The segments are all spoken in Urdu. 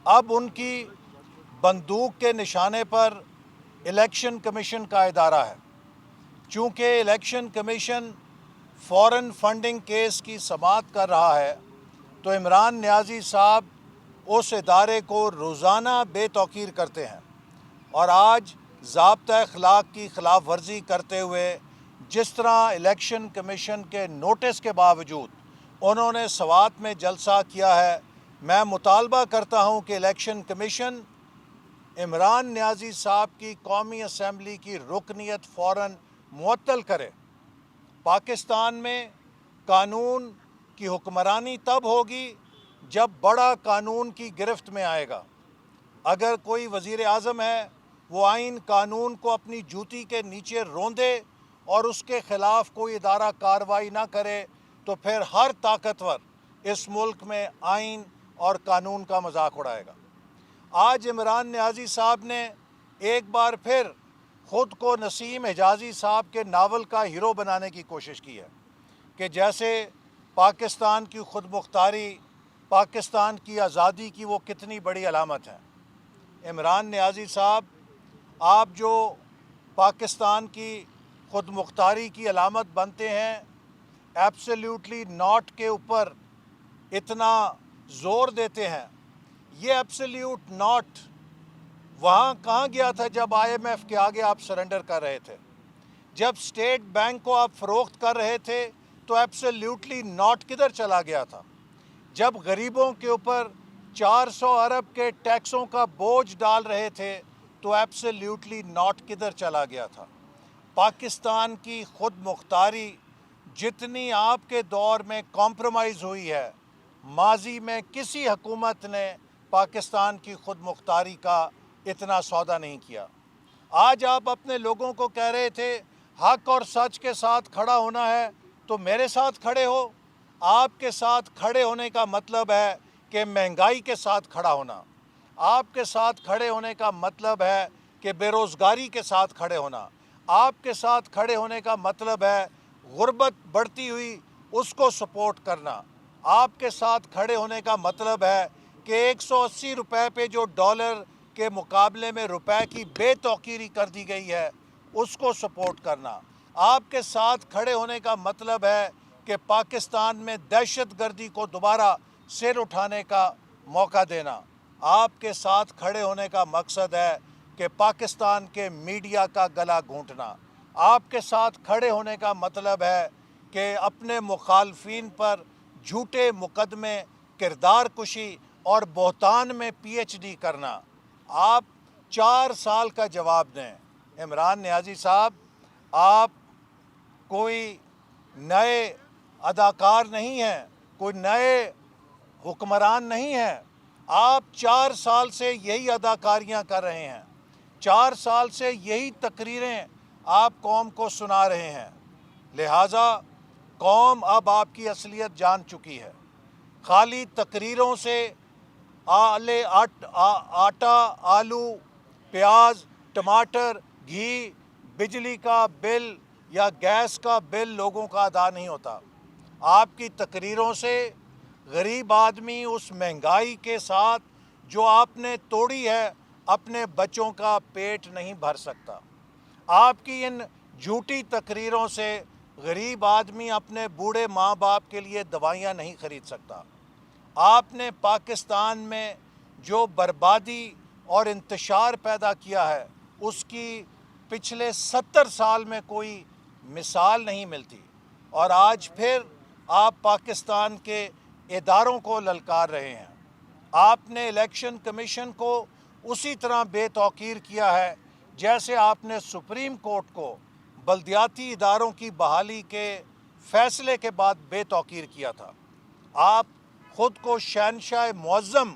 اب ان کی بندوق کے نشانے پر الیکشن کمیشن کا ادارہ ہے۔ چونکہ الیکشن کمیشن فورن فنڈنگ کیس کی سماعت کر رہا ہے تو عمران نیازی صاحب اس ادارے کو روزانہ بے توقیر کرتے ہیں، اور آج ضابطہ اخلاق کی خلاف ورزی کرتے ہوئے جس طرح الیکشن کمیشن کے نوٹس کے باوجود انہوں نے سوات میں جلسہ کیا ہے، میں مطالبہ کرتا ہوں کہ الیکشن کمیشن عمران نیازی صاحب کی قومی اسمبلی کی رکنیت فوراً معطل کرے۔ پاکستان میں قانون کی حکمرانی تب ہوگی جب بڑا قانون کی گرفت میں آئے گا۔ اگر کوئی وزیر اعظم ہے وہ آئین قانون کو اپنی جوتی کے نیچے روندے اور اس کے خلاف کوئی ادارہ کارروائی نہ کرے تو پھر ہر طاقتور اس ملک میں آئین اور قانون کا مذاق اڑائے گا۔ آج عمران نیازی صاحب نے ایک بار پھر خود کو نسیم حجازی صاحب کے ناول کا ہیرو بنانے کی کوشش کی ہے کہ جیسے پاکستان کی خود مختاری، پاکستان کی آزادی کی وہ کتنی بڑی علامت ہے۔ عمران نیازی صاحب، آپ جو پاکستان کی خود مختاری کی علامت بنتے ہیں، ایبسلیوٹلی ناٹ کے اوپر اتنا زور دیتے ہیں، یہ ایبسلیوٹ ناٹ وہاں کہاں گیا تھا جب آئی ایم ایف کے آگے آپ سرنڈر کر رہے تھے؟ جب اسٹیٹ بینک کو آپ فروخت کر رہے تھے تو ایبسلیوٹلی ناٹ کدھر چلا گیا تھا؟ جب غریبوں کے اوپر 400 ارب کے ٹیکسوں کا بوجھ ڈال رہے تھے تو ایبسلیوٹلی ناٹ کدھر چلا گیا تھا؟ پاکستان کی خود مختاری جتنی آپ کے دور میں کمپرومائز ہوئی ہے، ماضی میں کسی حکومت نے پاکستان کی خود مختاری کا اتنا سودا نہیں کیا۔ آج آپ اپنے لوگوں کو کہہ رہے تھے حق اور سچ کے ساتھ کھڑا ہونا ہے تو میرے ساتھ کھڑے ہو۔ آپ کے ساتھ کھڑے ہونے کا مطلب ہے کہ مہنگائی کے ساتھ کھڑا ہونا، آپ کے ساتھ کھڑے ہونے کا مطلب ہے کہ بے روزگاری کے ساتھ کھڑے ہونا، آپ کے ساتھ کھڑے ہونے کا مطلب ہے غربت بڑھتی ہوئی اس کو سپورٹ کرنا، آپ کے ساتھ کھڑے ہونے کا مطلب ہے کہ 180 روپے پہ جو ڈالر کے مقابلے میں روپے کی بے توقیری کر دی گئی ہے اس کو سپورٹ کرنا، آپ کے ساتھ کھڑے ہونے کا مطلب ہے کہ پاکستان میں دہشت گردی کو دوبارہ سر اٹھانے کا موقع دینا، آپ کے ساتھ کھڑے ہونے کا مقصد ہے کہ پاکستان کے میڈیا کا گلا گھونٹنا، آپ کے ساتھ کھڑے ہونے کا مطلب ہے کہ اپنے مخالفین پر جھوٹے مقدمے، کردار کشی اور بہتان میں پی ایچ ڈی کرنا۔ آپ 4 سال کا جواب دیں۔ عمران نیازی صاحب، آپ کوئی نئے اداکار نہیں ہیں، کوئی نئے حکمران نہیں ہیں، آپ 4 سال سے یہی اداکاریاں کر رہے ہیں، 4 سال سے یہی تقریریں آپ قوم کو سنا رہے ہیں، لہٰذا قوم اب آپ کی اصلیت جان چکی ہے۔ خالی تقریروں سے آٹا، آلو، پیاز، ٹماٹر، گھی، بجلی کا بل یا گیس کا بل لوگوں کا ادا نہیں ہوتا۔ آپ کی تقریروں سے غریب آدمی اس مہنگائی کے ساتھ جو آپ نے توڑی ہے اپنے بچوں کا پیٹ نہیں بھر سکتا۔ آپ کی ان جھوٹی تقریروں سے غریب آدمی اپنے بوڑھے ماں باپ کے لیے دوائیاں نہیں خرید سکتا۔ آپ نے پاکستان میں جو بربادی اور انتشار پیدا کیا ہے اس کی پچھلے 70 سال میں کوئی مثال نہیں ملتی، اور آج پھر آپ پاکستان کے اداروں کو للکار رہے ہیں۔ آپ نے الیکشن کمیشن کو اسی طرح بے توقیر کیا ہے جیسے آپ نے سپریم کورٹ کو بلدیاتی اداروں کی بحالی کے فیصلے کے بعد بے توقیر کیا تھا۔ آپ خود کو شہنشاہ معظم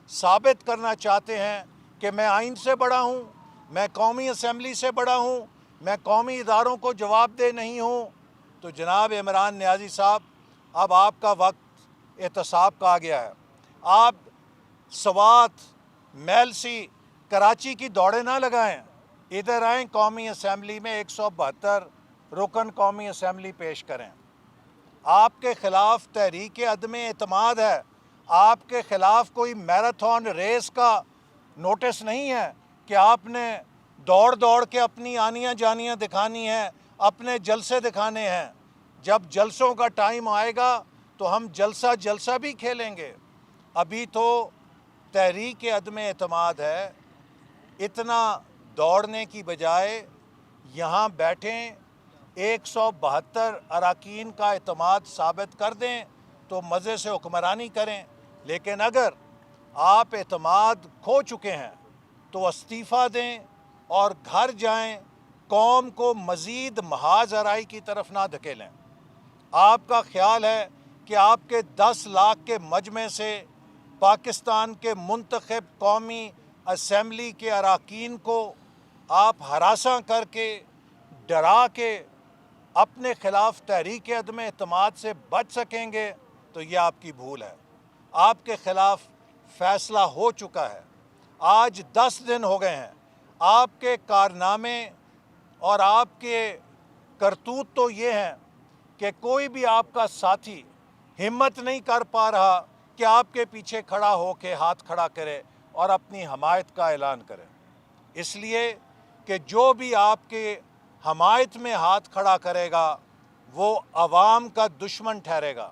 ثابت کرنا چاہتے ہیں کہ میں آئین سے بڑا ہوں، میں قومی اسمبلی سے بڑا ہوں، میں قومی اداروں کو جواب دہ نہیں ہوں۔ تو جناب عمران نیازی صاحب، اب آپ کا وقت احتساب کا آ گیا ہے۔ آپ سوات، میلسی، کراچی کی دوڑیں نہ لگائیں، ادھر آئیں، قومی اسمبلی میں 172 رکن قومی اسمبلی پیش کریں۔ آپ کے خلاف تحریک عدم اعتماد ہے، آپ کے خلاف کوئی میراتھن ریس کا نوٹس نہیں ہے کہ آپ نے دوڑ دوڑ کے اپنی آنیاں جانیاں دکھانی ہیں، اپنے جلسے دکھانے ہیں۔ جب جلسوں کا ٹائم آئے گا تو ہم جلسہ بھی کھیلیں گے۔ ابھی تو تحریک عدم اعتماد ہے، اتنا دوڑنے کی بجائے یہاں بیٹھیں، 172 اراکین کا اعتماد ثابت کر دیں تو مزے سے حکمرانی کریں۔ لیکن اگر آپ اعتماد کھو چکے ہیں تو استعفیٰ دیں اور گھر جائیں، قوم کو مزید محاذ آرائی کی طرف نہ دھکیلیں۔ آپ کا خیال ہے کہ آپ کے 10 لاکھ کے مجمع سے پاکستان کے منتخب قومی اسمبلی کے اراکین کو آپ ہراساں کر کے، ڈرا کے اپنے خلاف تحریک عدم اعتماد سے بچ سکیں گے تو یہ آپ کی بھول ہے۔ آپ کے خلاف فیصلہ ہو چکا ہے، آج 10 دن ہو گئے ہیں۔ آپ کے کارنامے اور آپ کے کرتوت تو یہ ہیں کہ کوئی بھی آپ کا ساتھی ہمت نہیں کر پا رہا کہ آپ کے پیچھے کھڑا ہو کے ہاتھ کھڑا کرے اور اپنی حمایت کا اعلان کرے، اس لیے کہ جو بھی آپ کے حمایت میں ہاتھ کھڑا کرے گا وہ عوام کا دشمن ٹھہرے گا،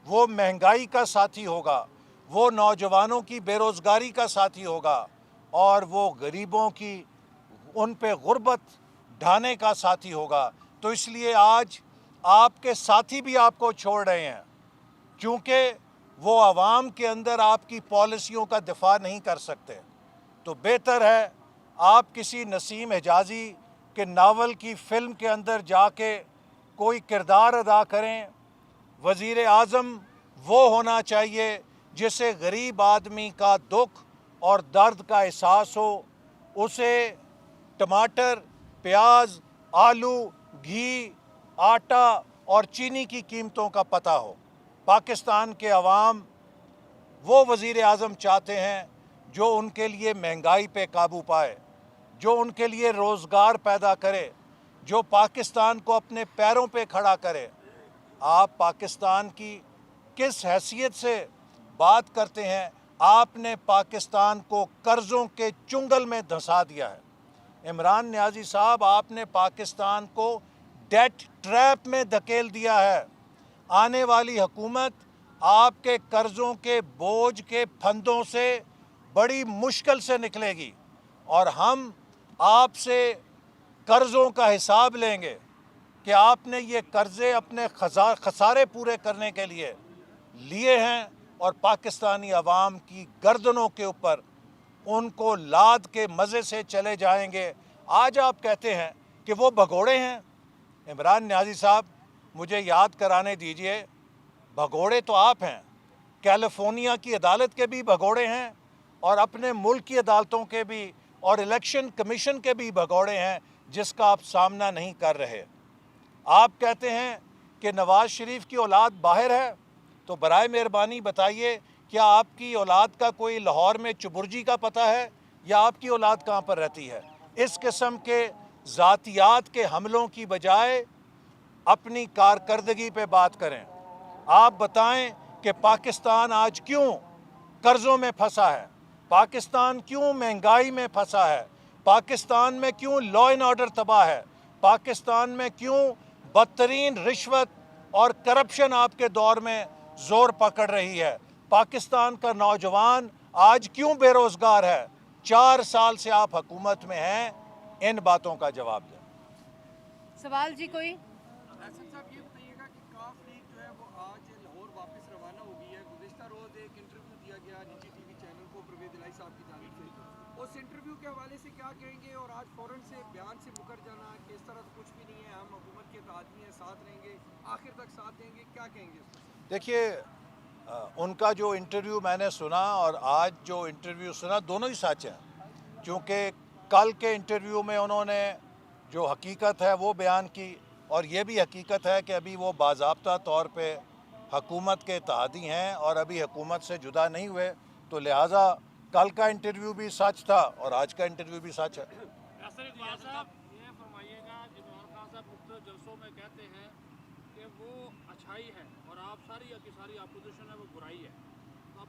وہ مہنگائی کا ساتھی ہوگا، وہ نوجوانوں کی بے روزگاری کا ساتھی ہوگا، اور وہ غریبوں کی ان پہ غربت ڈھانے کا ساتھی ہوگا۔ تو اس لیے آج آپ کے ساتھی بھی آپ کو چھوڑ رہے ہیں، کیونکہ وہ عوام کے اندر آپ کی پالیسیوں کا دفاع نہیں کر سکتے۔ تو بہتر ہے آپ کسی نسیم حجازی کے ناول کی فلم کے اندر جا کے کوئی کردار ادا کریں۔ وزیر اعظم وہ ہونا چاہیے جسے غریب آدمی کا دکھ اور درد کا احساس ہو، اسے ٹماٹر، پیاز، آلو، گھی، آٹا اور چینی کی قیمتوں کا پتہ ہو۔ پاکستان کے عوام وہ وزیر اعظم چاہتے ہیں جو ان کے لیے مہنگائی پہ قابو پائے، جو ان کے لیے روزگار پیدا کرے، جو پاکستان کو اپنے پیروں پہ کھڑا کرے۔ آپ پاکستان کی کس حیثیت سے بات کرتے ہیں؟ آپ نے پاکستان کو قرضوں کے چنگل میں دھنسا دیا ہے۔ عمران نیازی صاحب، آپ نے پاکستان کو ڈیٹ ٹریپ میں دھکیل دیا ہے۔ آنے والی حکومت آپ کے قرضوں کے بوجھ کے پھندوں سے بڑی مشکل سے نکلے گی، اور ہم آپ سے قرضوں کا حساب لیں گے کہ آپ نے یہ قرضے اپنے خسارے پورے کرنے کے لیے لیے ہیں، اور پاکستانی عوام کی گردنوں کے اوپر ان کو لاد کے مزے سے چلے جائیں گے۔ آج آپ کہتے ہیں کہ وہ بھگوڑے ہیں۔ عمران نیازی صاحب، مجھے یاد کرانے دیجئے، بھگوڑے تو آپ ہیں، کیلیفورنیا کی عدالت کے بھی بھگوڑے ہیں، اور اپنے ملک کی عدالتوں کے بھی، اور الیکشن کمیشن کے بھی بھگوڑے ہیں، جس کا آپ سامنا نہیں کر رہے۔ آپ کہتے ہیں کہ نواز شریف کی اولاد باہر ہے، تو برائے مہربانی بتائیے کیا آپ کی اولاد کا کوئی لاہور میں چبرجی کا پتہ ہے، یا آپ کی اولاد کہاں پر رہتی ہے؟ اس قسم کے ذاتیات کے حملوں کی بجائے اپنی کارکردگی پہ بات کریں۔ آپ بتائیں کہ پاکستان آج کیوں قرضوں میں پھنسا ہے، پاکستان کیوں مہنگائی میں پھنسا ہے، پاکستان میں کیوں لا اینڈ آرڈر تباہ ہے، پاکستان میں کیوں بدترین رشوت اور کرپشن آپ کے دور میں زور پکڑ رہی ہے، پاکستان کا نوجوان آج کیوں بے روزگار ہے۔ 4 سال سے آپ حکومت میں ہیں، ان باتوں کا جواب دیں۔ سوال جی کوئی؟ احسن صاحب، یہ بتائیے گا کہ کاف لیگ جو ہے وہ آج لاہور واپس روانہ ہو گئی ہے۔ گزشتہ روز ایک انٹرویو دیا گیا نجی ٹی وی چینل کو پرویز الہی صاحب کی جانب سے، اس انٹرویو کے حوالے سے کیا کہیں گے؟ اور آج فوراً سے بیان سے مکر جانا کہ اس طرح تو کچھ بھی نہیں ہے، ہم حکومت کے آدمی ہیں، ساتھ رہیں گے، آخر تک ساتھ دیں گے، کیا کہیں گے اس پر؟ دیکھیے، ان کا جو انٹرویو میں نے سنا اور آج جو انٹرویو سنا، دونوں ہی سچ ہیں، کیونکہ کل کے انٹرویو میں انہوں نے جو حقیقت ہے وہ بیان کی، اور یہ بھی حقیقت ہے کہ ابھی وہ باضابطہ طور پہ حکومت کے اتحادی ہیں اور ابھی حکومت سے جدا نہیں ہوئے، تو لہٰذا کل کا انٹرویو بھی سچ تھا اور آج کا انٹرویو بھی سچ ہے۔ صاحب یہ فرمائیے گا، عمران خان صاحب مختلف جلسوں میں کہتے ہیں کہ وہ اچھائی ہے اور آپ ساری کی ساری اپوزیشن ہے وہ برائی ہے، تو اب